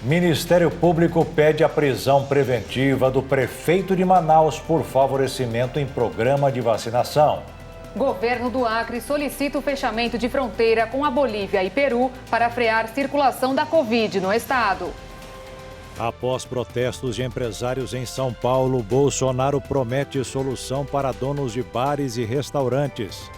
Ministério Público pede a prisão preventiva do prefeito de Manaus por favorecimento em programa de vacinação. Governo do Acre solicita o fechamento de fronteira com a Bolívia e Peru para frear circulação da Covid no estado. Após protestos de empresários em São Paulo, Bolsonaro promete solução para donos de bares e restaurantes.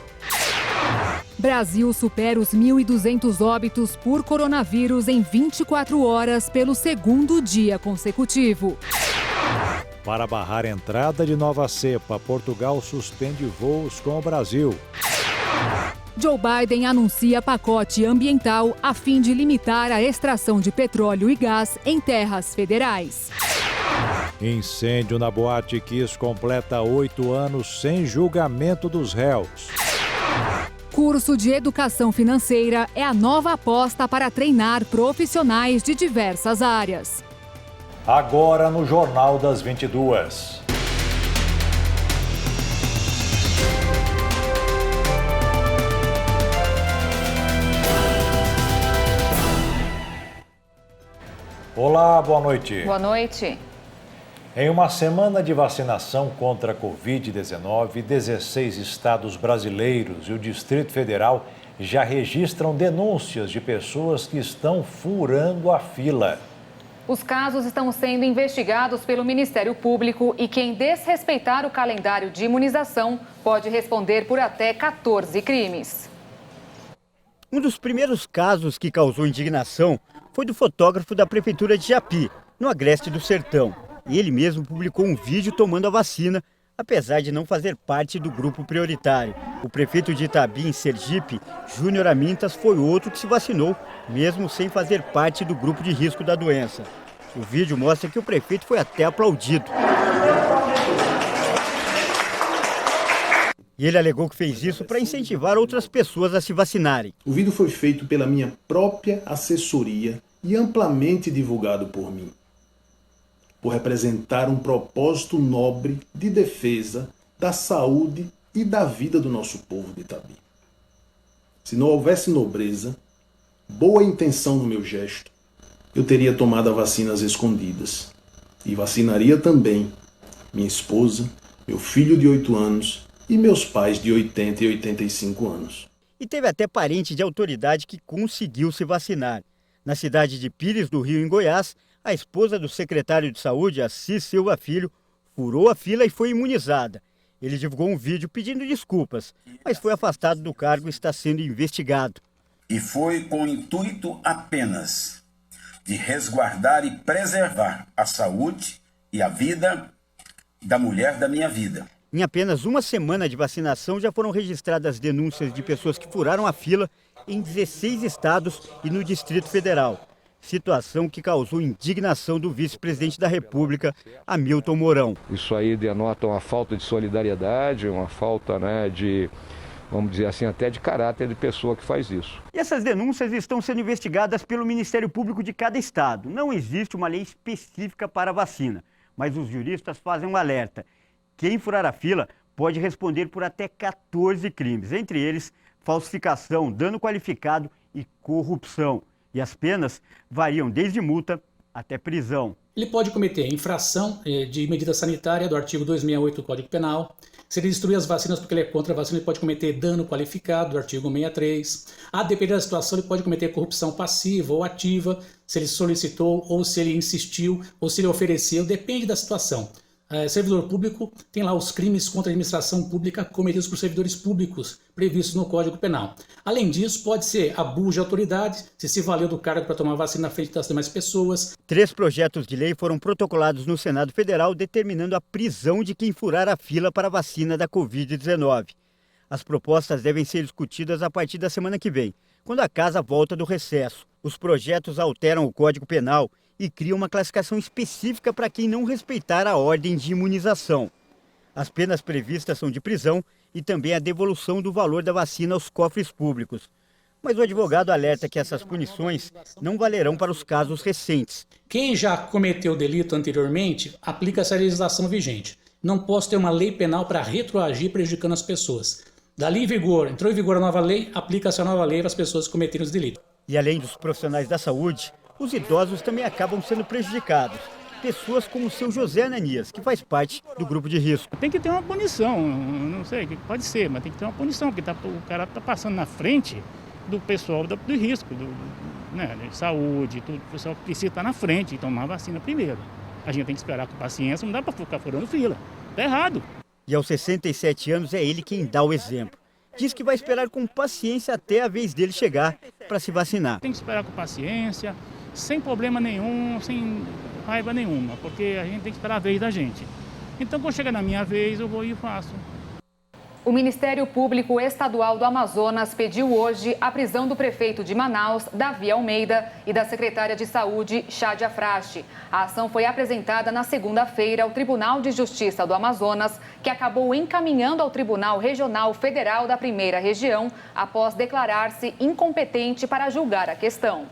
Brasil supera os 1.200 óbitos por coronavírus em 24 horas pelo segundo dia consecutivo. Para barrar a entrada de nova cepa, Portugal suspende voos com o Brasil. Joe Biden anuncia pacote ambiental a fim de limitar a extração de petróleo e gás em terras federais. Incêndio na Boate Kiss completa 8 anos sem julgamento dos réus. Curso de Educação Financeira é a nova aposta para treinar profissionais de diversas áreas. Agora no Jornal das 22. Olá, boa noite. Boa noite. Em uma semana de vacinação contra a Covid-19, 16 estados brasileiros e o Distrito Federal já registram denúncias de pessoas que estão furando a fila. Os casos estão sendo investigados pelo Ministério Público e quem desrespeitar o calendário de imunização pode responder por até 14 crimes. Um dos primeiros casos que causou indignação foi do fotógrafo da Prefeitura de Japi, no Agreste do Sertão. Ele mesmo publicou um vídeo tomando a vacina, apesar de não fazer parte do grupo prioritário. O prefeito de Itabi, em Sergipe, Júnior Amintas, foi outro que se vacinou, mesmo sem fazer parte do grupo de risco da doença. O vídeo mostra que o prefeito foi até aplaudido. E ele alegou que fez isso para incentivar outras pessoas a se vacinarem. O vídeo foi feito pela minha própria assessoria e amplamente divulgado por mim, por representar um propósito nobre de defesa da saúde e da vida do nosso povo de Itabi. Se não houvesse nobreza, boa intenção no meu gesto, eu teria tomado a vacina às escondidas e vacinaria também minha esposa, meu filho de 8 anos e meus pais de 80 e 85 anos. E teve até parente de autoridade que conseguiu se vacinar. Na cidade de Pires do Rio, em Goiás, a esposa do secretário de Saúde, Assis Silva Filho, furou a fila e foi imunizada. Ele divulgou um vídeo pedindo desculpas, mas foi afastado do cargo e está sendo investigado. E foi com o intuito apenas de resguardar e preservar a saúde e a vida da mulher da minha vida. Em apenas uma semana de vacinação, já foram registradas denúncias de pessoas que furaram a fila em 16 estados e no Distrito Federal. Situação que causou indignação do vice-presidente da República, Hamilton Mourão. Isso aí denota uma falta de solidariedade, uma falta, de, vamos dizer assim, até de caráter de pessoa que faz isso. E essas denúncias estão sendo investigadas pelo Ministério Público de cada estado. Não existe uma lei específica para a vacina, mas os juristas fazem um alerta. Quem furar a fila pode responder por até 14 crimes, entre eles falsificação, dano qualificado e corrupção. E as penas variam desde multa até prisão. Ele pode cometer infração de medida sanitária do artigo 268 do Código Penal. Se ele destruir as vacinas porque ele é contra a vacina, ele pode cometer dano qualificado do artigo 163. A depender da situação, ele pode cometer corrupção passiva ou ativa, se ele solicitou ou se ele insistiu ou se ele ofereceu, depende da situação. Servidor público tem lá os crimes contra a administração pública cometidos por servidores públicos previstos no Código Penal. Além disso, pode ser abuso de autoridade, se valeu do cargo para tomar vacina na frente das demais pessoas. 3 projetos de lei foram protocolados no Senado Federal determinando a prisão de quem furar a fila para a vacina da Covid-19. As propostas devem ser discutidas a partir da semana que vem, quando a casa volta do recesso. Os projetos alteram o Código Penal e criam uma classificação específica para quem não respeitar a ordem de imunização. As penas previstas são de prisão e também a devolução do valor da vacina aos cofres públicos. Mas o advogado alerta que essas punições não valerão para os casos recentes. Quem já cometeu delito anteriormente, aplica essa legislação vigente. Não posso ter uma lei penal para retroagir prejudicando as pessoas. Dali em vigor, entrou em vigor a nova lei, aplica-se a nova lei para as pessoas que cometerem os delitos. E além dos profissionais da saúde, Os idosos também acabam sendo prejudicados. Pessoas como o seu José Ananias, que faz parte do grupo de risco. Tem que ter uma punição, não sei o que pode ser, mas tem que ter uma punição, porque o cara está passando na frente do pessoal do risco, né, de saúde, tudo. O pessoal precisa estar na frente e tomar a vacina primeiro. A gente tem que esperar com paciência, não dá para ficar furando fila. Está errado. E aos 67 anos é ele quem dá o exemplo. Diz que vai esperar com paciência até a vez dele chegar para se vacinar. Tem que esperar com paciência, sem problema nenhum, sem raiva nenhuma, porque a gente tem que esperar a vez da gente. Então, quando chegar na minha vez, eu vou e faço. O Ministério Público Estadual do Amazonas pediu hoje a prisão do prefeito de Manaus, Davi Almeida, e da secretária de Saúde, Shadia Frache. A ação foi apresentada na segunda-feira ao Tribunal de Justiça do Amazonas, que acabou encaminhando ao Tribunal Regional Federal da Primeira Região, após declarar-se incompetente para julgar a questão.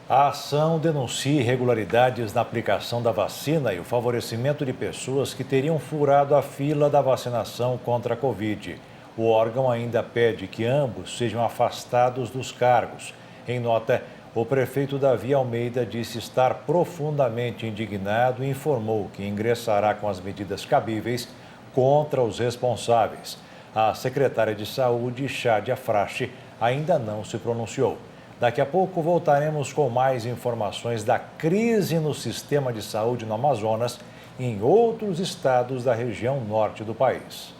A ação denuncia irregularidades na aplicação da vacina e o favorecimento de pessoas que teriam furado a fila da vacinação contra a Covid. O órgão ainda pede que ambos sejam afastados dos cargos. Em nota, o prefeito Davi Almeida disse estar profundamente indignado e informou que ingressará com as medidas cabíveis contra os responsáveis. A secretária de Saúde, Shadia Frache, ainda não se pronunciou. Daqui a pouco voltaremos com mais informações da crise no sistema de saúde no Amazonas e em outros estados da região norte do país.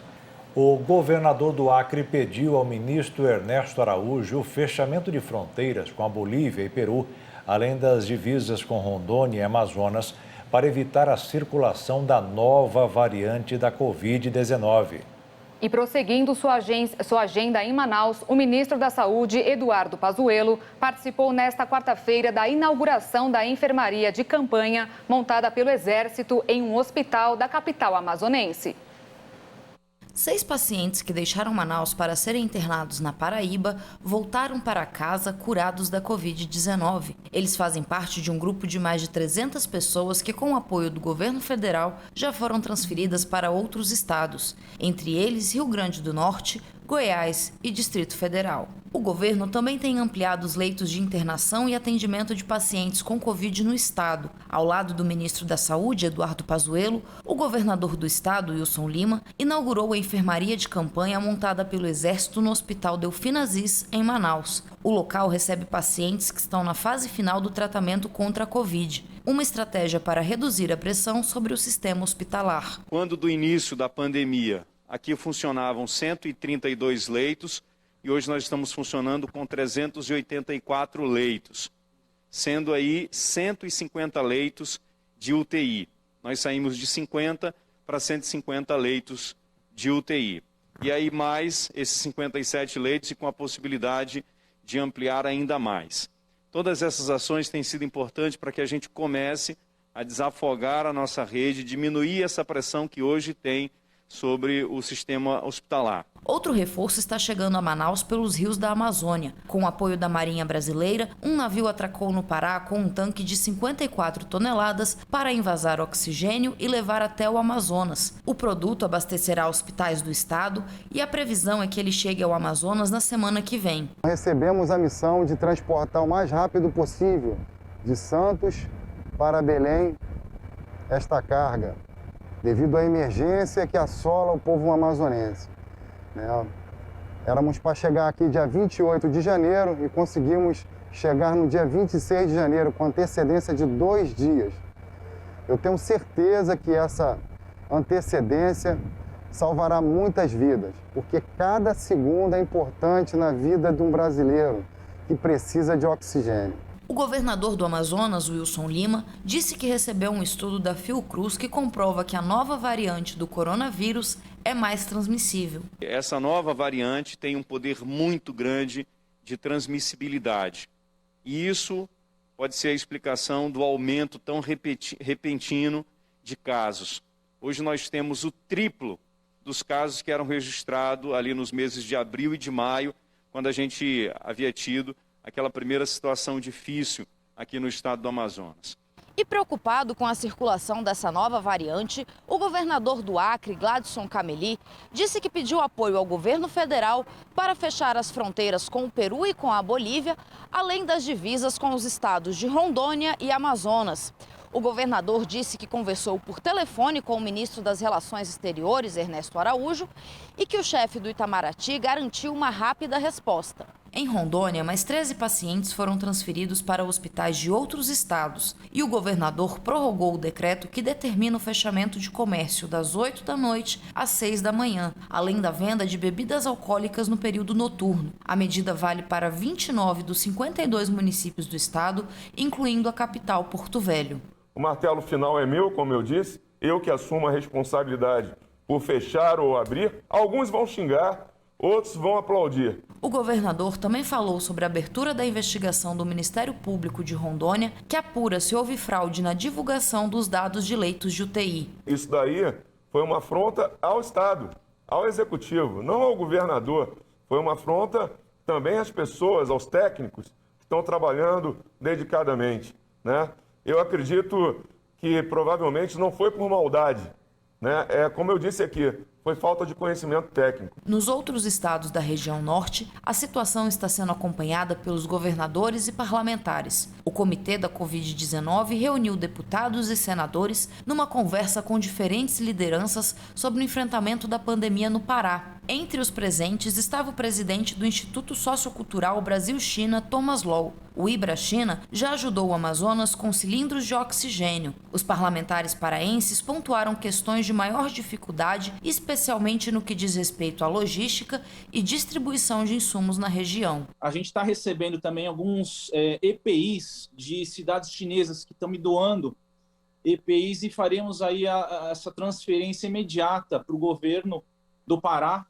O governador do Acre pediu ao ministro Ernesto Araújo o fechamento de fronteiras com a Bolívia e Peru, além das divisas com Rondônia e Amazonas, para evitar a circulação da nova variante da Covid-19. E prosseguindo sua agenda em Manaus, o ministro da Saúde, Eduardo Pazuello, participou nesta quarta-feira da inauguração da enfermaria de campanha montada pelo Exército em um hospital da capital amazonense. 6 pacientes que deixaram Manaus para serem internados na Paraíba voltaram para casa curados da Covid-19. Eles fazem parte de um grupo de mais de 300 pessoas que, com o apoio do governo federal, já foram transferidas para outros estados, entre eles Rio Grande do Norte, Goiás e Distrito Federal. O governo também tem ampliado os leitos de internação e atendimento de pacientes com Covid no estado. Ao lado do ministro da Saúde, Eduardo Pazuello, o governador do estado, Wilson Lima, inaugurou a enfermaria de campanha montada pelo Exército no Hospital Delfim Aziz, em Manaus. O local recebe pacientes que estão na fase final do tratamento contra a Covid, uma estratégia para reduzir a pressão sobre o sistema hospitalar. Quando do início da pandemia, aqui funcionavam 132 leitos e hoje nós estamos funcionando com 384 leitos, sendo aí 150 leitos de UTI. Nós saímos de 50 para 150 leitos de UTI. E aí mais esses 57 leitos e com a possibilidade de ampliar ainda mais. Todas essas ações têm sido importantes para que a gente comece a desafogar a nossa rede, diminuir essa pressão que hoje tem sobre o sistema hospitalar. Outro reforço está chegando a Manaus pelos rios da Amazônia. Com o apoio da Marinha Brasileira, um navio atracou no Pará com um tanque de 54 toneladas para envasar oxigênio e levar até o Amazonas. O produto abastecerá hospitais do estado e a previsão é que ele chegue ao Amazonas na semana que vem. Recebemos a missão de transportar o mais rápido possível de Santos para Belém esta carga, devido à emergência que assola o povo amazonense. Éramos para chegar aqui dia 28 de janeiro e conseguimos chegar no dia 26 de janeiro, com antecedência de 2 dias. Eu tenho certeza que essa antecedência salvará muitas vidas, porque cada segundo é importante na vida de um brasileiro que precisa de oxigênio. O governador do Amazonas, Wilson Lima, disse que recebeu um estudo da Fiocruz que comprova que a nova variante do coronavírus é mais transmissível. Essa nova variante tem um poder muito grande de transmissibilidade. E isso pode ser a explicação do aumento tão repentino de casos. Hoje nós temos o triplo dos casos que eram registrados ali nos meses de abril e de maio, quando a gente havia tido aquela primeira situação difícil aqui no estado do Amazonas. E preocupado com a circulação dessa nova variante, o governador do Acre, Gladson Cameli, disse que pediu apoio ao governo federal para fechar as fronteiras com o Peru e com a Bolívia, além das divisas com os estados de Rondônia e Amazonas. O governador disse que conversou por telefone com o ministro das Relações Exteriores, Ernesto Araújo, e que o chefe do Itamaraty garantiu uma rápida resposta. Em Rondônia, mais 13 pacientes foram transferidos para hospitais de outros estados e o governador prorrogou o decreto que determina o fechamento de comércio das 8 da noite às 6 da manhã, além da venda de bebidas alcoólicas no período noturno. A medida vale para 29 dos 52 municípios do estado, incluindo a capital, Porto Velho. O martelo final é meu, como eu disse, eu que assumo a responsabilidade por fechar ou abrir. Alguns vão xingar, outros vão aplaudir. O governador também falou sobre a abertura da investigação do Ministério Público de Rondônia, que apura se houve fraude na divulgação dos dados de leitos de UTI. Isso daí foi uma afronta ao Estado, ao Executivo, não ao governador. Foi uma afronta também às pessoas, aos técnicos que estão trabalhando dedicadamente, né? Eu acredito que provavelmente não foi por maldade, né? Como eu disse aqui, foi falta de conhecimento técnico. Nos outros estados da região norte, a situação está sendo acompanhada pelos governadores e parlamentares. O comitê da Covid-19 reuniu deputados e senadores numa conversa com diferentes lideranças sobre o enfrentamento da pandemia no Pará. Entre os presentes estava o presidente do Instituto Sociocultural Brasil-China, Thomas Low. O IBRA-China já ajudou o Amazonas com cilindros de oxigênio. Os parlamentares paraenses pontuaram questões de maior dificuldade, especialmente no que diz respeito à logística e distribuição de insumos na região. A gente está recebendo também alguns EPIs de cidades chinesas que estão me doando EPIs e faremos aí essa transferência imediata para o governo do Pará.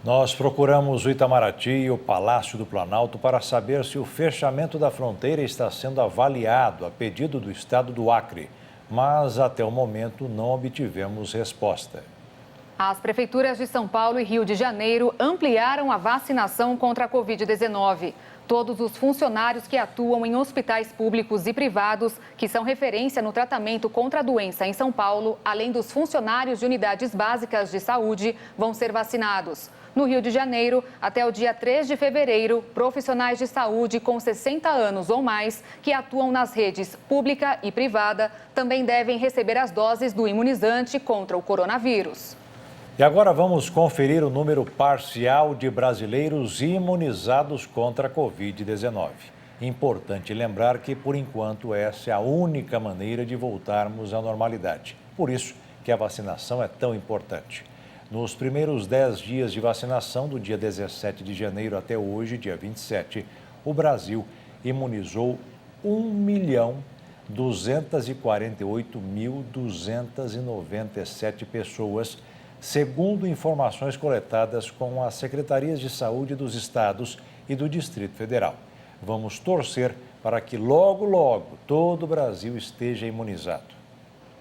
Nós procuramos o Itamaraty e o Palácio do Planalto para saber se o fechamento da fronteira está sendo avaliado a pedido do estado do Acre, mas até o momento não obtivemos resposta. As prefeituras de São Paulo e Rio de Janeiro ampliaram a vacinação contra a Covid-19. Todos os funcionários que atuam em hospitais públicos e privados, que são referência no tratamento contra a doença em São Paulo, além dos funcionários de unidades básicas de saúde, vão ser vacinados. No Rio de Janeiro, até o dia 3 de fevereiro, profissionais de saúde com 60 anos ou mais que atuam nas redes pública e privada também devem receber as doses do imunizante contra o coronavírus. E agora vamos conferir o número parcial de brasileiros imunizados contra a Covid-19. Importante lembrar que, por enquanto, essa é a única maneira de voltarmos à normalidade. Por isso que a vacinação é tão importante. Nos primeiros 10 dias de vacinação, do dia 17 de janeiro até hoje, dia 27, o Brasil imunizou 1.248.297 pessoas, segundo informações coletadas com as secretarias de saúde dos estados e do Distrito Federal. Vamos torcer para que logo, logo, todo o Brasil esteja imunizado.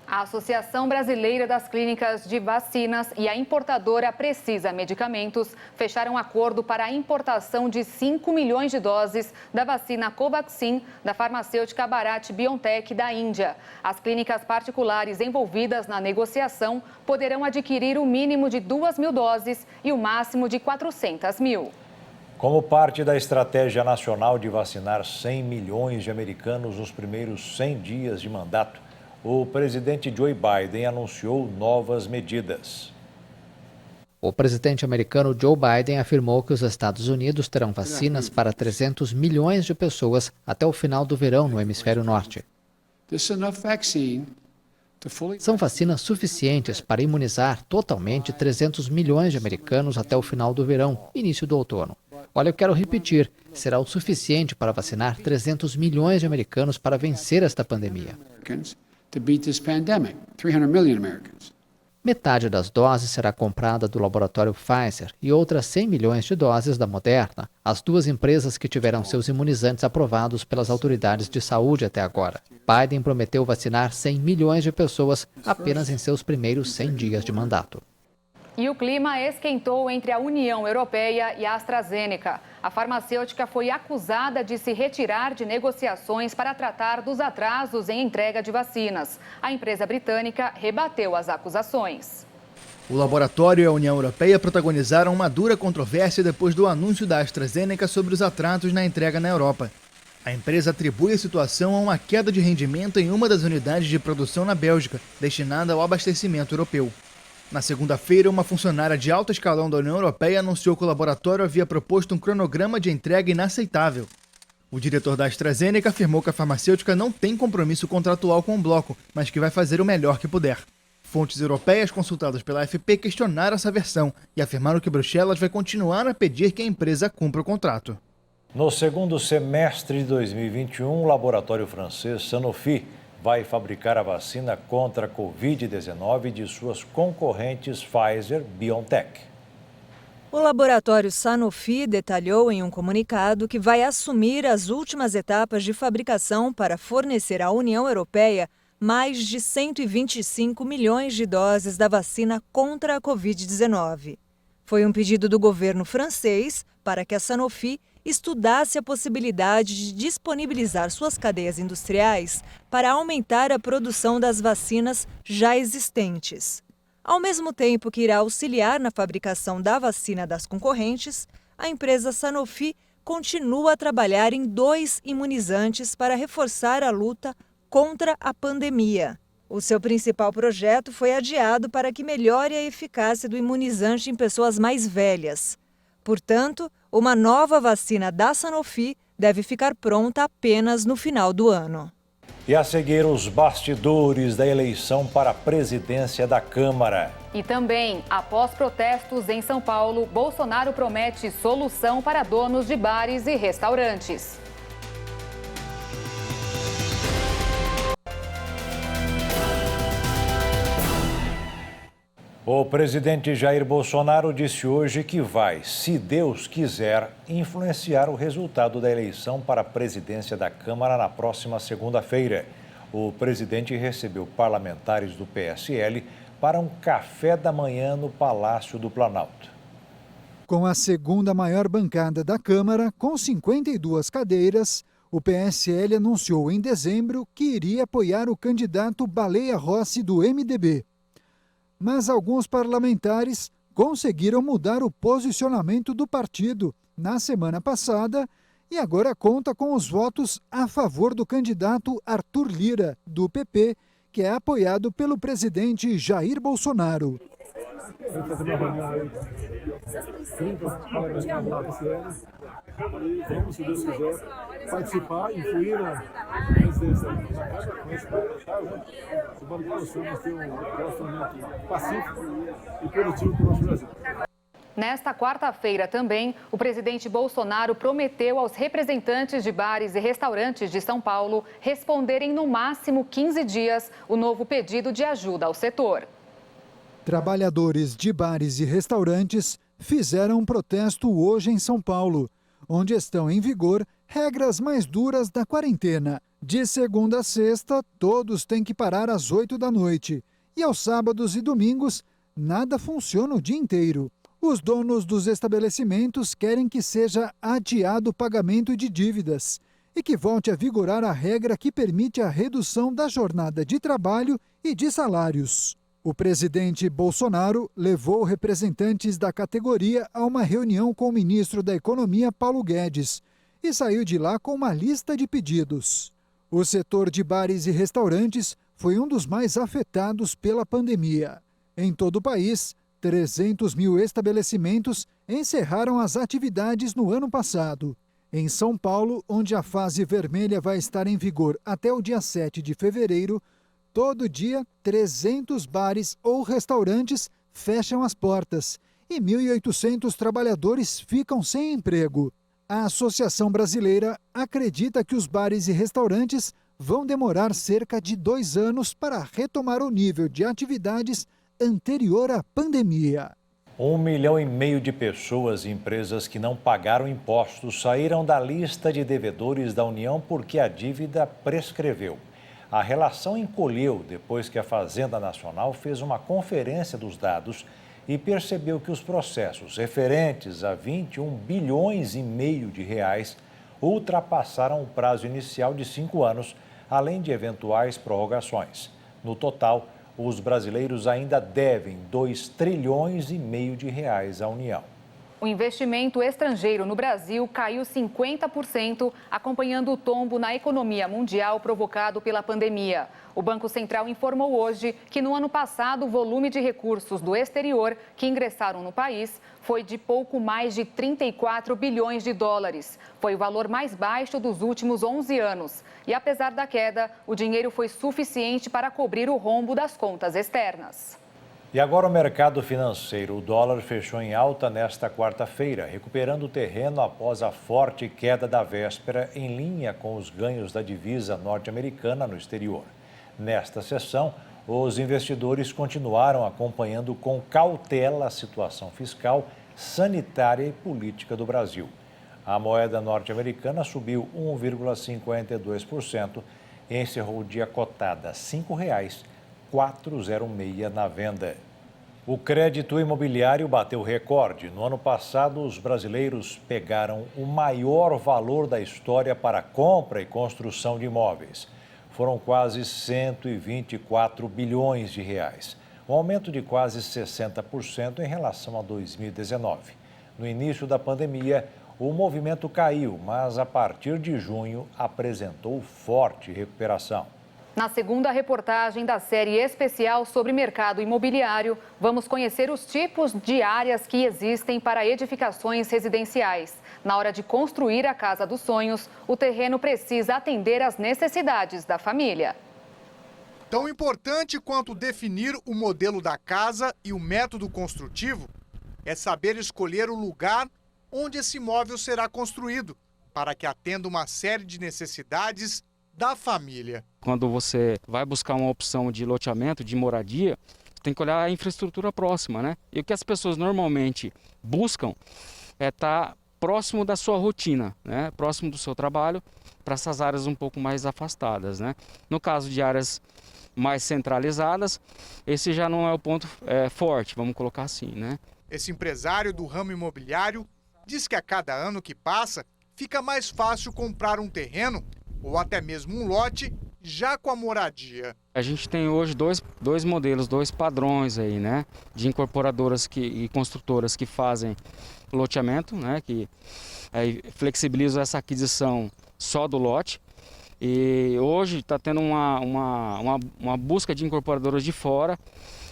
A Associação Brasileira das Clínicas de Vacinas e a importadora Precisa Medicamentos fecharam acordo para a importação de 5 milhões de doses da vacina Covaxin da farmacêutica Bharat-BioNTech da Índia. As clínicas particulares envolvidas na negociação poderão adquirir o mínimo de 2.000 doses e o máximo de 400.000. Como parte da estratégia nacional de vacinar 100 milhões de americanos nos primeiros 100 dias de mandato, o presidente Joe Biden anunciou novas medidas. O presidente americano Joe Biden afirmou que os Estados Unidos terão vacinas para 300 milhões de pessoas até o final do verão no hemisfério norte. São vacinas suficientes para imunizar totalmente 300 milhões de americanos até o final do verão, início do outono. Olha, eu quero repetir, será o suficiente para vacinar 300 milhões de americanos para vencer esta pandemia. Metade das doses será comprada do laboratório Pfizer e outras 100 milhões de doses da Moderna, as duas empresas que tiveram seus imunizantes aprovados pelas autoridades de saúde até agora. Biden prometeu vacinar 100 milhões de pessoas apenas em seus primeiros 100 dias de mandato. E o clima esquentou entre a União Europeia e a AstraZeneca. A farmacêutica foi acusada de se retirar de negociações para tratar dos atrasos em entrega de vacinas. A empresa britânica rebateu as acusações. O laboratório e a União Europeia protagonizaram uma dura controvérsia depois do anúncio da AstraZeneca sobre os atrasos na entrega na Europa. A empresa atribui a situação a uma queda de rendimento em uma das unidades de produção na Bélgica, destinada ao abastecimento europeu. Na segunda-feira, uma funcionária de alto escalão da União Europeia anunciou que o laboratório havia proposto um cronograma de entrega inaceitável. O diretor da AstraZeneca afirmou que a farmacêutica não tem compromisso contratual com o bloco, mas que vai fazer o melhor que puder. Fontes europeias consultadas pela AFP questionaram essa versão e afirmaram que Bruxelas vai continuar a pedir que a empresa cumpra o contrato. No segundo semestre de 2021, o laboratório francês Sanofi vai fabricar a vacina contra a Covid-19 de suas concorrentes Pfizer e BioNTech. O laboratório Sanofi detalhou em um comunicado que vai assumir as últimas etapas de fabricação para fornecer à União Europeia mais de 125 milhões de doses da vacina contra a Covid-19. Foi um pedido do governo francês para que a Sanofi estudasse a possibilidade de disponibilizar suas cadeias industriais para aumentar a produção das vacinas já existentes. Ao mesmo tempo que irá auxiliar na fabricação da vacina das concorrentes, a empresa Sanofi continua a trabalhar em 2 imunizantes para reforçar a luta contra a pandemia. O seu principal projeto foi adiado para que melhore a eficácia do imunizante em pessoas mais velhas. Portanto, uma nova vacina da Sanofi deve ficar pronta apenas no final do ano. E a seguir, os bastidores da eleição para a presidência da Câmara. E também, após protestos em São Paulo, Bolsonaro promete solução para donos de bares e restaurantes. O presidente Jair Bolsonaro disse hoje que vai, se Deus quiser, influenciar o resultado da eleição para a presidência da Câmara na próxima segunda-feira. O presidente recebeu parlamentares do PSL para um café da manhã no Palácio do Planalto. Com a segunda maior bancada da Câmara, com 52 cadeiras, o PSL anunciou em dezembro que iria apoiar o candidato Baleia Rossi do MDB. Mas alguns parlamentares conseguiram mudar o posicionamento do partido na semana passada e agora conta com os votos a favor do candidato Arthur Lira, do PP, que é apoiado pelo presidente Jair Bolsonaro. Vamos fazer uma reunião aí. E vamos, se Deus quiser, participar, influir na presidência da Câmara, com esse parlamentar, de modo que possamos ter um relacionamento pacífico e produtivo para o nosso Brasil. Nesta quarta-feira também, o presidente Bolsonaro prometeu aos representantes de bares e restaurantes de São Paulo responderem no máximo 15 dias o novo pedido de ajuda ao setor. Trabalhadores de bares e restaurantes fizeram um protesto hoje em São Paulo, onde estão em vigor regras mais duras da quarentena. De segunda a sexta, todos têm que parar às 8 da noite. E aos sábados e domingos, nada funciona o dia inteiro. Os donos dos estabelecimentos querem que seja adiado o pagamento de dívidas e que volte a vigorar a regra que permite a redução da jornada de trabalho e de salários. O presidente Bolsonaro levou representantes da categoria a uma reunião com o ministro da Economia, Paulo Guedes, e saiu de lá com uma lista de pedidos. O setor de bares e restaurantes foi um dos mais afetados pela pandemia. Em todo o país, 300 mil estabelecimentos encerraram as atividades no ano passado. Em São Paulo, onde a fase vermelha vai estar em vigor até o dia 7 de fevereiro, todo dia, 300 bares ou restaurantes fecham as portas e 1.800 trabalhadores ficam sem emprego. A Associação Brasileira acredita que os bares e restaurantes vão demorar cerca de 2 anos para retomar o nível de atividades anterior à pandemia. 1,5 milhão de pessoas e empresas que não pagaram impostos saíram da lista de devedores da União porque a dívida prescreveu. A relação encolheu depois que a Fazenda Nacional fez uma conferência dos dados e percebeu que os processos referentes a 21 bilhões e meio de reais ultrapassaram o prazo inicial de 5 anos, além de eventuais prorrogações. No total, os brasileiros ainda devem 2 trilhões e meio de reais à União. O investimento estrangeiro no Brasil caiu 50%, acompanhando o tombo na economia mundial provocado pela pandemia. O Banco Central informou hoje que no ano passado o volume de recursos do exterior que ingressaram no país foi de pouco mais de 34 bilhões de dólares. Foi o valor mais baixo dos últimos 11 anos. E apesar da queda, o dinheiro foi suficiente para cobrir o rombo das contas externas. E agora o mercado financeiro. O dólar fechou em alta nesta quarta-feira, recuperando o terreno após a forte queda da véspera, em linha com os ganhos da divisa norte-americana no exterior. Nesta sessão, os investidores continuaram acompanhando com cautela a situação fiscal, sanitária e política do Brasil. A moeda norte-americana subiu 1,52% e encerrou o dia cotada R$ 5,406 na venda. O crédito imobiliário bateu recorde. No ano passado, os brasileiros pegaram o maior valor da história para compra e construção de imóveis. Foram quase 124 bilhões de reais, um aumento de quase 60% em relação a 2019. No início da pandemia, o movimento caiu, mas a partir de junho apresentou forte recuperação. Na segunda reportagem da série especial sobre mercado imobiliário, vamos conhecer os tipos de áreas que existem para edificações residenciais. Na hora de construir a casa dos sonhos, o terreno precisa atender às necessidades da família. Tão importante quanto definir o modelo da casa e o método construtivo é saber escolher o lugar onde esse imóvel será construído, para que atenda uma série de necessidades da família. Quando você vai buscar uma opção de loteamento, de moradia, tem que olhar a infraestrutura próxima, né? E o que as pessoas normalmente buscam é estar próximo da sua rotina, né? Próximo do seu trabalho, para essas áreas um pouco mais afastadas, né? No caso de áreas mais centralizadas, esse já não é o ponto forte, vamos colocar assim, né? Esse empresário do ramo imobiliário diz que a cada ano que passa, fica mais fácil comprar um terreno ou até mesmo um lote já com a moradia. A gente tem hoje dois modelos, dois padrões aí, né? De incorporadoras e construtoras que fazem loteamento, né? Que flexibilizam essa aquisição só do lote. E hoje está tendo uma busca de incorporadoras de fora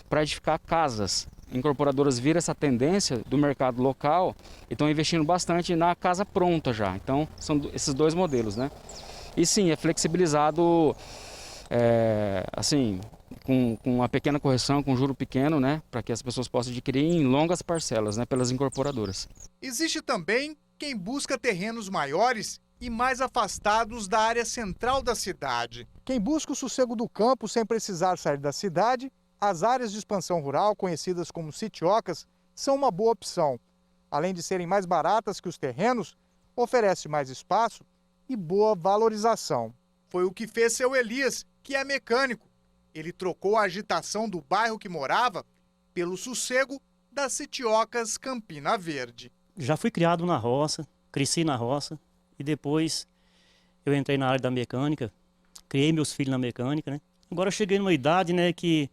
para edificar casas. Incorporadoras viram essa tendência do mercado local e estão investindo bastante na casa pronta já. Então, são esses dois modelos, né? E sim, é flexibilizado, assim, com uma pequena correção, com juro pequeno, né? Para que as pessoas possam adquirir em longas parcelas, né? Pelas incorporadoras. Existe também quem busca terrenos maiores e mais afastados da área central da cidade. Quem busca o sossego do campo sem precisar sair da cidade, as áreas de expansão rural, conhecidas como sitiocas, são uma boa opção. Além de serem mais baratas que os terrenos, oferece mais espaço e boa valorização. Foi o que fez seu Elias, que é mecânico. Ele trocou a agitação do bairro que morava pelo sossego das sitiocas Campina Verde. Já fui criado na roça, cresci na roça e depois eu entrei na área da mecânica, criei meus filhos na mecânica, né? Agora eu cheguei numa idade, né, que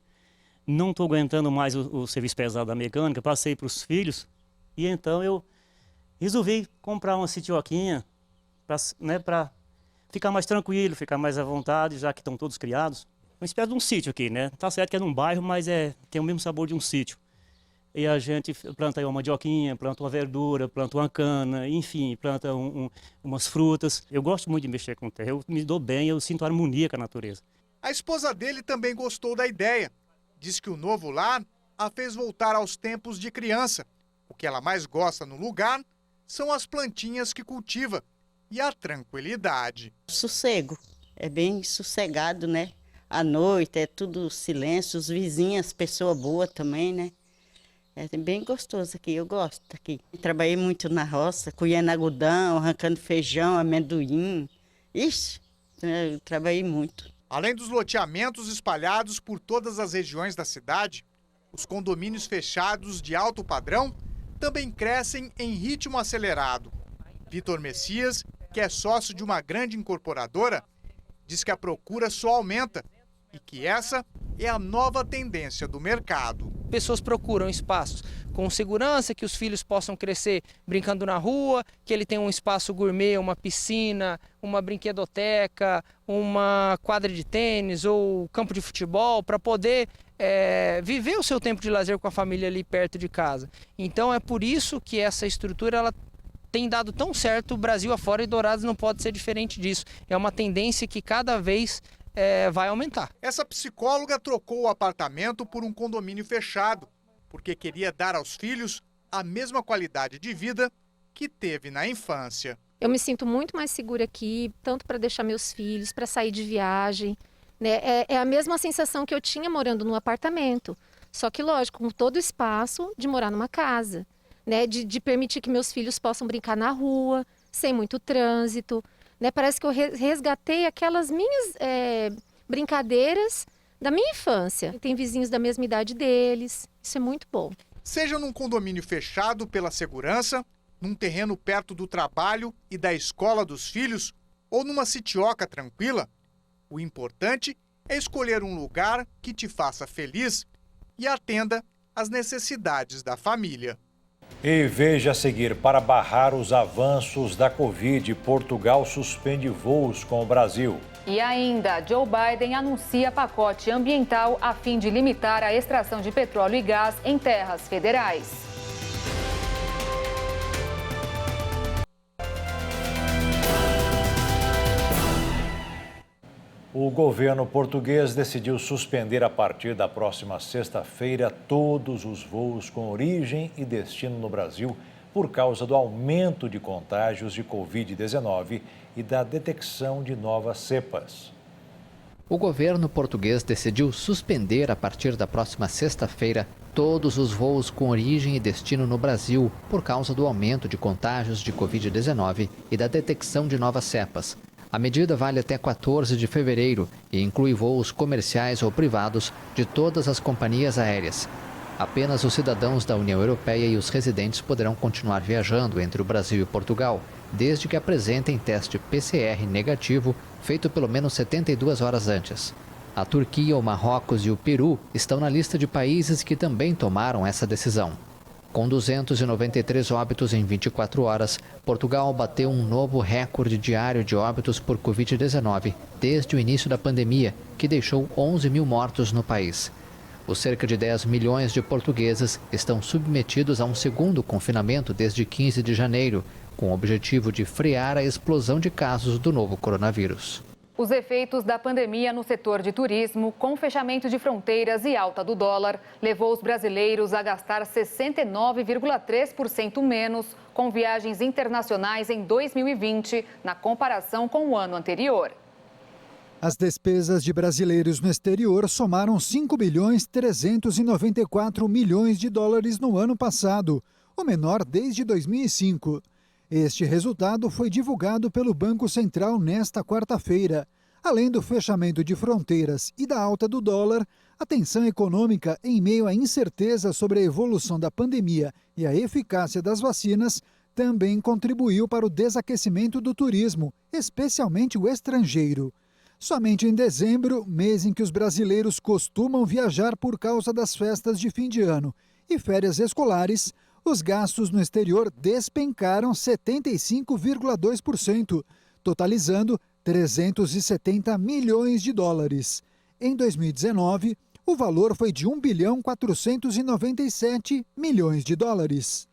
não estou aguentando mais o serviço pesado da mecânica, passei para os filhos e então eu resolvi comprar uma sitioquinha para ficar mais tranquilo, ficar mais à vontade, já que estão todos criados. Uma espécie de um sítio aqui, né? Tá certo que é num bairro, mas tem o mesmo sabor de um sítio. E a gente planta aí uma mandioquinha, planta uma verdura, planta uma cana, enfim, planta umas frutas. Eu gosto muito de mexer com terra, eu me dou bem, eu sinto harmonia com a natureza. A esposa dele também gostou da ideia. Diz que o novo lar a fez voltar aos tempos de criança. O que ela mais gosta no lugar são as plantinhas que cultiva e a tranquilidade. Sossego, é bem sossegado, né? À noite é tudo silêncio, os vizinhos, pessoa boa também, né? É bem gostoso aqui, eu gosto aqui. Trabalhei muito na roça, colhendo algodão, arrancando feijão, amendoim. Ixi, eu trabalhei muito. Além dos loteamentos espalhados por todas as regiões da cidade, Os condomínios fechados de alto padrão também crescem em ritmo acelerado. Vitor Messias, que é sócio de uma grande incorporadora, diz que a procura só aumenta e que essa é a nova tendência do mercado. Pessoas procuram espaços com segurança, que os filhos possam crescer brincando na rua, que ele tenha um espaço gourmet, uma piscina, uma brinquedoteca, uma quadra de tênis ou campo de futebol, para poder viver o seu tempo de lazer com a família ali perto de casa. Então é por isso que essa estrutura ela tem dado tão certo, o Brasil afora, e Dourados não pode ser diferente disso. É uma tendência que cada vez vai aumentar. Essa psicóloga trocou o apartamento por um condomínio fechado, porque queria dar aos filhos a mesma qualidade de vida que teve na infância. Eu me sinto muito mais segura aqui, tanto para deixar meus filhos, para sair de viagem, né? É a mesma sensação que eu tinha morando no apartamento, só que, lógico, com todo o espaço de morar numa casa, né? De permitir que meus filhos possam brincar na rua, sem muito trânsito, né? Parece que eu resgatei aquelas minhas brincadeiras da minha infância. Tem vizinhos da mesma idade deles, isso é muito bom. Seja num condomínio fechado pela segurança, num terreno perto do trabalho e da escola dos filhos, ou numa sitioca tranquila, o importante é escolher um lugar que te faça feliz e atenda às necessidades da família. E veja a seguir: para barrar os avanços da Covid, Portugal suspende voos com o Brasil. E ainda, Joe Biden anuncia pacote ambiental a fim de limitar a extração de petróleo e gás em terras federais. O governo português decidiu suspender a partir da próxima sexta-feira todos os voos com origem e destino no Brasil por causa do aumento de contágios de Covid-19 e da detecção de novas cepas. O governo português decidiu suspender a partir da próxima sexta-feira todos os voos com origem e destino no Brasil por causa do aumento de contágios de Covid-19 e da detecção de novas cepas. A medida vale até 14 de fevereiro e inclui voos comerciais ou privados de todas as companhias aéreas. Apenas os cidadãos da União Europeia e os residentes poderão continuar viajando entre o Brasil e Portugal, desde que apresentem teste PCR negativo feito pelo menos 72 horas antes. A Turquia, o Marrocos e o Peru estão na lista de países que também tomaram essa decisão. Com 293 óbitos em 24 horas, Portugal bateu um novo recorde diário de óbitos por Covid-19 desde o início da pandemia, que deixou 11 mil mortos no país. Os cerca de 10 milhões de portugueses estão submetidos a um segundo confinamento desde 15 de janeiro, com o objetivo de frear a explosão de casos do novo coronavírus. Os efeitos da pandemia no setor de turismo, com fechamento de fronteiras e alta do dólar, levou os brasileiros a gastar 69,3% menos com viagens internacionais em 2020, na comparação com o ano anterior. As despesas de brasileiros no exterior somaram 5,394 bilhões de dólares no ano passado, o menor desde 2005. Este resultado foi divulgado pelo Banco Central nesta quarta-feira. Além do fechamento de fronteiras e da alta do dólar, a tensão econômica em meio à incerteza sobre a evolução da pandemia e a eficácia das vacinas também contribuiu para o desaquecimento do turismo, especialmente o estrangeiro. Somente em dezembro, mês em que os brasileiros costumam viajar por causa das festas de fim de ano e férias escolares, os gastos no exterior despencaram 75,2%, totalizando 370 milhões de dólares. Em 2019, o valor foi de 1,497 bilhões de dólares.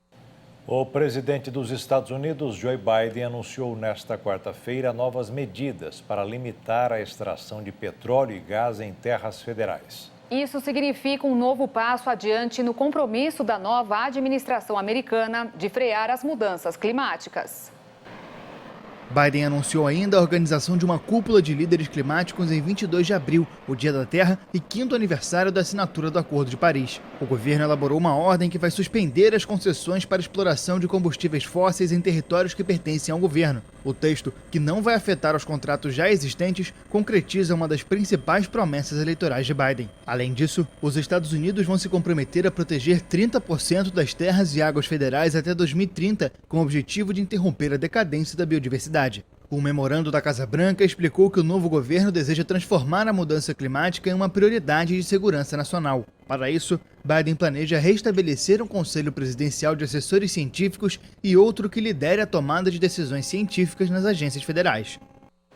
O presidente dos Estados Unidos, Joe Biden, anunciou nesta quarta-feira novas medidas para limitar a extração de petróleo e gás em terras federais. Isso significa um novo passo adiante no compromisso da nova administração americana de frear as mudanças climáticas. Biden anunciou ainda a organização de uma cúpula de líderes climáticos em 22 de abril, o Dia da Terra e 5º aniversário da assinatura do Acordo de Paris. O governo elaborou uma ordem que vai suspender as concessões para exploração de combustíveis fósseis em territórios que pertencem ao governo. O texto, que não vai afetar os contratos já existentes, concretiza uma das principais promessas eleitorais de Biden. Além disso, os Estados Unidos vão se comprometer a proteger 30% das terras e águas federais até 2030, com o objetivo de interromper a decadência da biodiversidade. O memorando da Casa Branca explicou que o novo governo deseja transformar a mudança climática em uma prioridade de segurança nacional. Para isso, Biden planeja restabelecer um conselho presidencial de assessores científicos e outro que lidere a tomada de decisões científicas nas agências federais.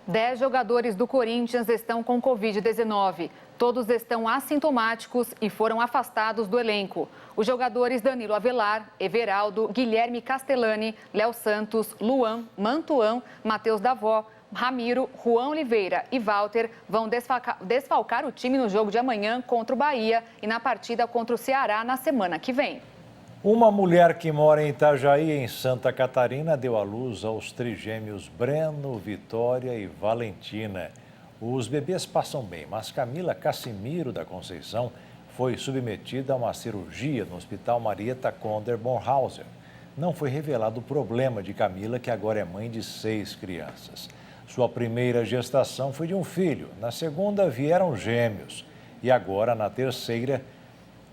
10 jogadores do Corinthians estão com Covid-19. Todos estão assintomáticos e foram afastados do elenco. Os jogadores Danilo Avelar, Everaldo, Guilherme Castellani, Léo Santos, Luan, Mantuan, Matheus Davó, Ramiro, Juan Oliveira e Walter vão desfalcar o time no jogo de amanhã contra o Bahia e na partida contra o Ceará na semana que vem. Uma mulher que mora em Itajaí, em Santa Catarina, deu à luz aos trigêmeos Breno, Vitória e Valentina. Os bebês passam bem, mas Camila Cassimiro da Conceição foi submetida a uma cirurgia no Hospital Marieta Conder Bonhauser. Não foi revelado o problema de Camila, que agora é mãe de 6 crianças. Sua primeira gestação foi de um filho, na segunda vieram gêmeos e agora na terceira,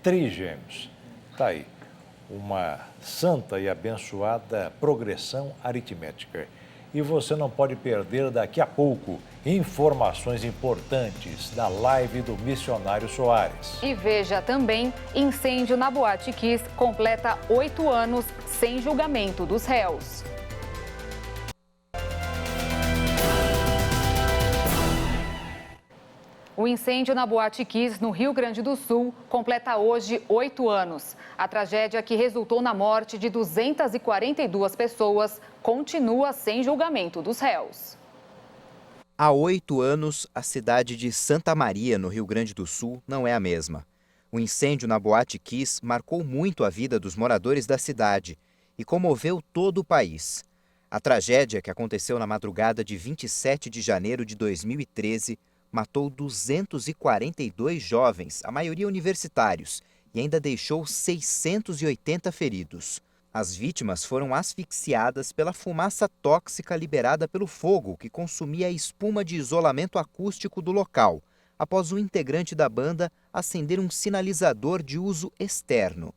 trigêmeos. Tá aí, uma santa e abençoada progressão aritmética. E você não pode perder daqui a pouco informações importantes da live do Missionário Soares. E veja também, incêndio na Boate Kiss completa 8 anos sem julgamento dos réus. O incêndio na Boate Kiss, no Rio Grande do Sul, completa hoje 8 anos. A tragédia que resultou na morte de 242 pessoas continua sem julgamento dos réus. Há 8 anos, a cidade de Santa Maria, no Rio Grande do Sul, não é a mesma. O incêndio na Boate Kiss marcou muito a vida dos moradores da cidade e comoveu todo o país. A tragédia, que aconteceu na madrugada de 27 de janeiro de 2013, matou 242 jovens, a maioria universitários, e ainda deixou 680 feridos. As vítimas foram asfixiadas pela fumaça tóxica liberada pelo fogo que consumia a espuma de isolamento acústico do local, após um integrante da banda acender um sinalizador de uso externo.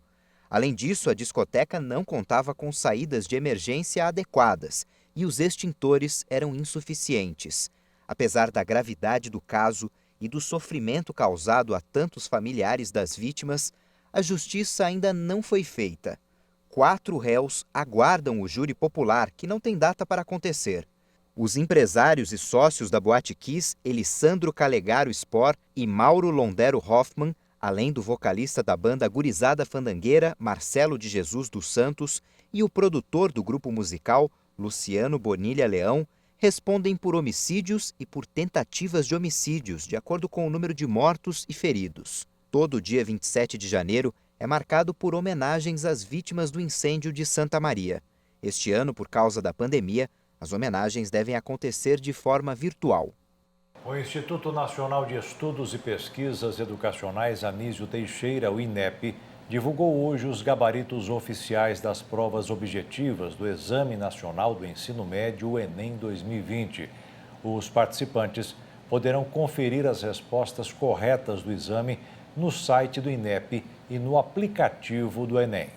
Além disso, a discoteca não contava com saídas de emergência adequadas e os extintores eram insuficientes. Apesar da gravidade do caso e do sofrimento causado a tantos familiares das vítimas, a justiça ainda não foi feita. 4 réus aguardam o júri popular, que não tem data para acontecer. Os empresários e sócios da Boate Kiss, Elisandro Calegaro Spor e Mauro Londero Hoffman, além do vocalista da banda Gurizada Fandangueira, Marcelo de Jesus dos Santos, e o produtor do grupo musical, Luciano Bonilha Leão, respondem por homicídios e por tentativas de homicídios, de acordo com o número de mortos e feridos. Todo o dia 27 de janeiro é marcado por homenagens às vítimas do incêndio de Santa Maria. Este ano, por causa da pandemia, as homenagens devem acontecer de forma virtual. O Instituto Nacional de Estudos e Pesquisas Educacionais Anísio Teixeira, o INEP, divulgou hoje os gabaritos oficiais das provas objetivas do Exame Nacional do Ensino Médio, o Enem 2020. Os participantes poderão conferir as respostas corretas do exame no site do INEP e no aplicativo do Enem.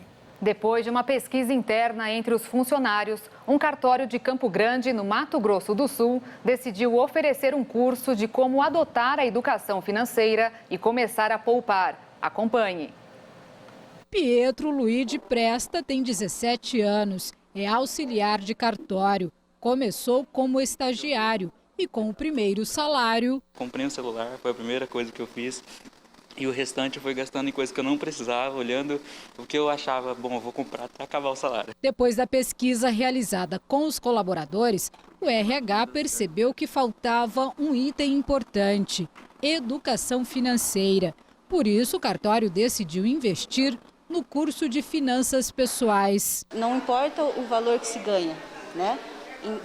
Depois de uma pesquisa interna entre os funcionários, um cartório de Campo Grande, no Mato Grosso do Sul, decidiu oferecer um curso de como adotar a educação financeira e começar a poupar. Acompanhe. Pietro Luigi Presta tem 17 anos, é auxiliar de cartório. Começou como estagiário e com o primeiro salário... Comprei um celular, foi a primeira coisa que eu fiz. E o restante foi gastando em coisas que eu não precisava, olhando o que eu achava, bom, eu vou comprar para acabar o salário. Depois da pesquisa realizada com os colaboradores, o RH percebeu que faltava um item importante: educação financeira. Por isso, o cartório decidiu investir no curso de finanças pessoais. Não importa o valor que se ganha, né?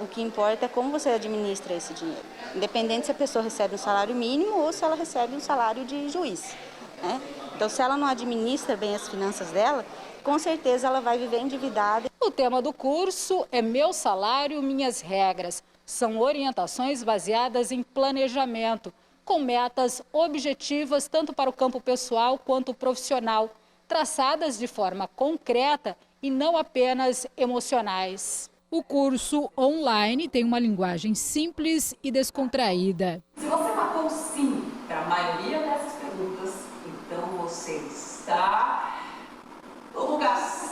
O que importa é como você administra esse dinheiro. Independente se a pessoa recebe um salário mínimo ou se ela recebe um salário de juiz, né? Então, se ela não administra bem as finanças dela, com certeza ela vai viver endividada. O O tema do curso é Meu Salário, Minhas Regras. São orientações baseadas em planejamento, com metas objetivas tanto para o campo pessoal quanto profissional, traçadas de forma concreta e não apenas emocionais. O curso online tem uma linguagem simples e descontraída. Se você marcou sim para a maioria dessas perguntas, então você está no lugar certo.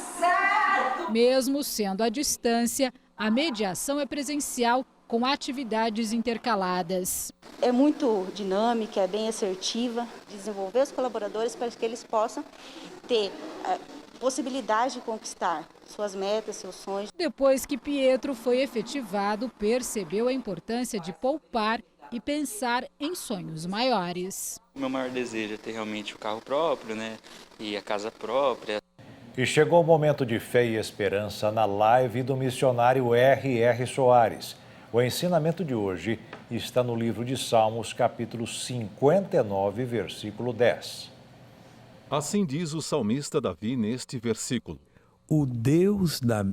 Mesmo sendo à distância, a mediação é presencial com atividades intercaladas. É muito dinâmica, é bem assertiva, desenvolver os colaboradores para que eles possam ter possibilidade de conquistar suas metas, seus sonhos. Depois que Pietro foi efetivado, percebeu a importância de poupar e pensar em sonhos maiores. O meu maior desejo é ter realmente o carro próprio, né? E a casa própria. E chegou o momento de fé e esperança na live do missionário R.R. Soares. O ensinamento de hoje está no livro de Salmos, capítulo 59, versículo 10. Assim diz o salmista Davi neste versículo: O Deus da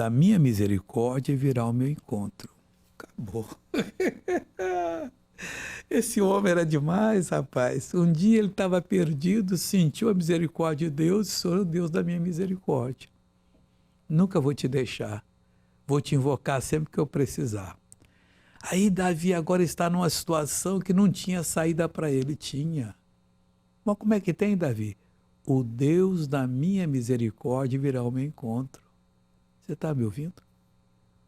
minha misericórdia virá ao meu encontro. Acabou. Esse homem era demais, rapaz. Um dia ele estava perdido, sentiu a misericórdia de Deus, sou o Deus da minha misericórdia. Nunca vou te deixar. Vou te invocar sempre que eu precisar. Aí Davi agora está numa situação que não tinha saída para ele. Tinha. Mas como é que tem, Davi? O Deus da minha misericórdia virá ao meu encontro. Você está me ouvindo?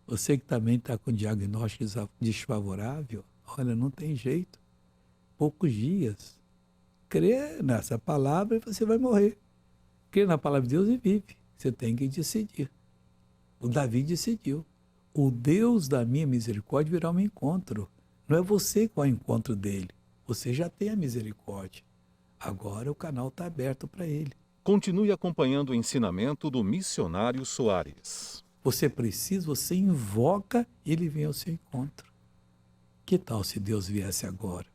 Você que também está com diagnóstico desfavorável, olha, não tem jeito. Poucos dias. Crê nessa palavra e você vai morrer. Crê na palavra de Deus e vive. Você tem que decidir. O Davi decidiu. O Deus da minha misericórdia virá ao meu encontro. Não é você que vai ao encontro dele. Você já tem a misericórdia. Agora o canal está aberto para ele. Continue acompanhando o ensinamento do missionário Soares. Você precisa, você invoca e ele vem ao seu encontro. Que tal se Deus viesse agora?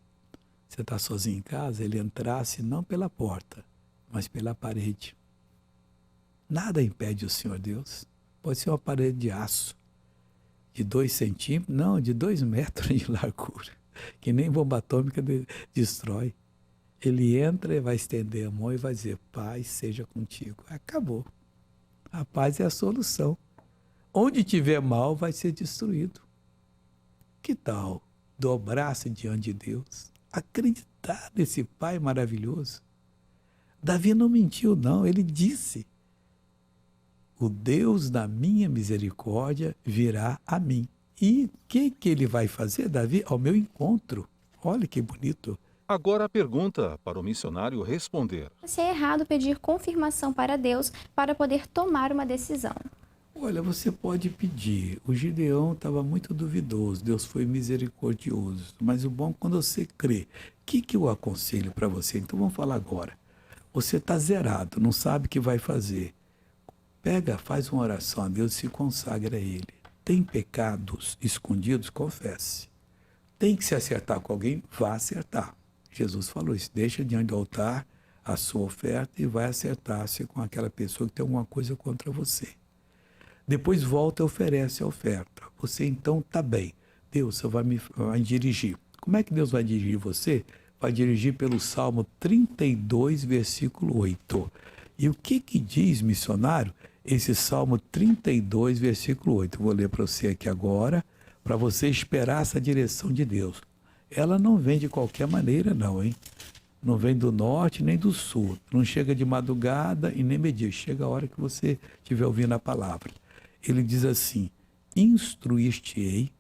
Você está sozinho em casa, ele entrasse não pela porta, mas pela parede. Nada impede o Senhor Deus. Pode ser uma parede de aço, de 2 centímetros, não, de 2 metros de largura, que nem bomba atômica destrói. Ele entra, vai estender a mão e vai dizer, paz seja contigo. Acabou. A paz é a solução. Onde tiver mal, vai ser destruído. Que tal dobrar-se diante de Deus? Acreditar nesse Pai maravilhoso? Davi não mentiu, não. Ele disse, o Deus da minha misericórdia virá a mim. E o que ele vai fazer, Davi? Ao meu encontro. Olha que bonito. Agora a pergunta para o missionário responder. Se é errado pedir confirmação para Deus para poder tomar uma decisão? Olha, você pode pedir. O Gideão estava muito duvidoso, Deus foi misericordioso. Mas o bom é quando você crê. O que eu aconselho para você? Então vamos falar agora. Você está zerado, não sabe o que vai fazer. Pega, faz uma oração a Deus e se consagra a Ele. Tem pecados escondidos? Confesse. Tem que se acertar com alguém? Vá acertar. Jesus falou isso, deixa diante do altar a sua oferta e vai acertar-se com aquela pessoa que tem alguma coisa contra você. Depois volta e oferece a oferta. Você então está bem. Deus vai dirigir. Como é que Deus vai dirigir você? Vai dirigir pelo Salmo 32, versículo 8. E o que diz, missionário, esse Salmo 32, versículo 8? Vou ler para você aqui agora, para você esperar essa direção de Deus. Ela não vem de qualquer maneira, não, hein? Não vem do norte nem do sul. Não chega de madrugada e nem meio-dia. Chega a hora que você estiver ouvindo a palavra. Ele diz assim, instruir-te-ei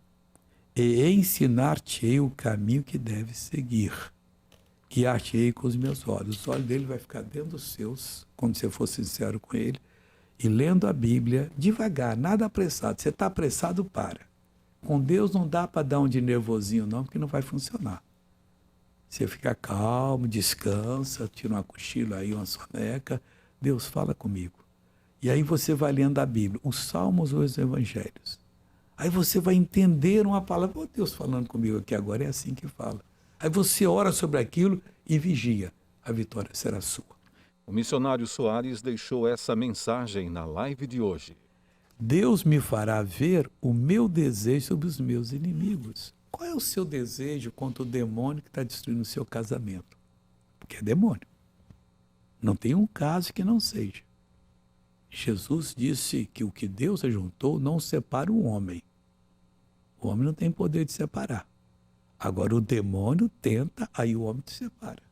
e ensinar-te-ei o caminho que deves seguir. Guiar-te-ei com os meus olhos. Os olhos dele vai ficar dentro dos seus, quando você for sincero com ele, e lendo a Bíblia devagar, nada apressado. Você está apressado, para. Com Deus não dá para dar um de nervosinho, não, porque não vai funcionar. Você fica calmo, descansa, tira uma cochila aí, uma soneca. Deus fala comigo. E aí você vai lendo a Bíblia, os Salmos ou os Evangelhos. Aí você vai entender uma palavra. Oh, Deus falando comigo aqui agora, é assim que fala. Aí você ora sobre aquilo e vigia. A vitória será sua. O missionário Soares deixou essa mensagem na live de hoje. Deus me fará ver o meu desejo sobre os meus inimigos. Qual é o seu desejo contra o demônio que está destruindo o seu casamento? Porque é demônio. Não tem um caso que não seja. Jesus disse que o que Deus ajuntou não separa o homem. O homem não tem poder de separar. Agora o demônio tenta, aí o homem te separa.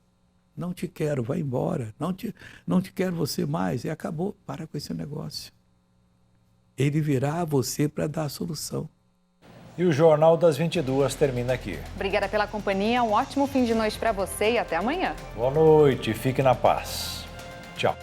Não te quero, vai embora. Não te quero você mais. E acabou. Para com esse negócio. Ele virá a você para dar a solução. E o Jornal das 22 termina aqui. Obrigada pela companhia, um ótimo fim de noite para você e até amanhã. Boa noite, fique na paz. Tchau.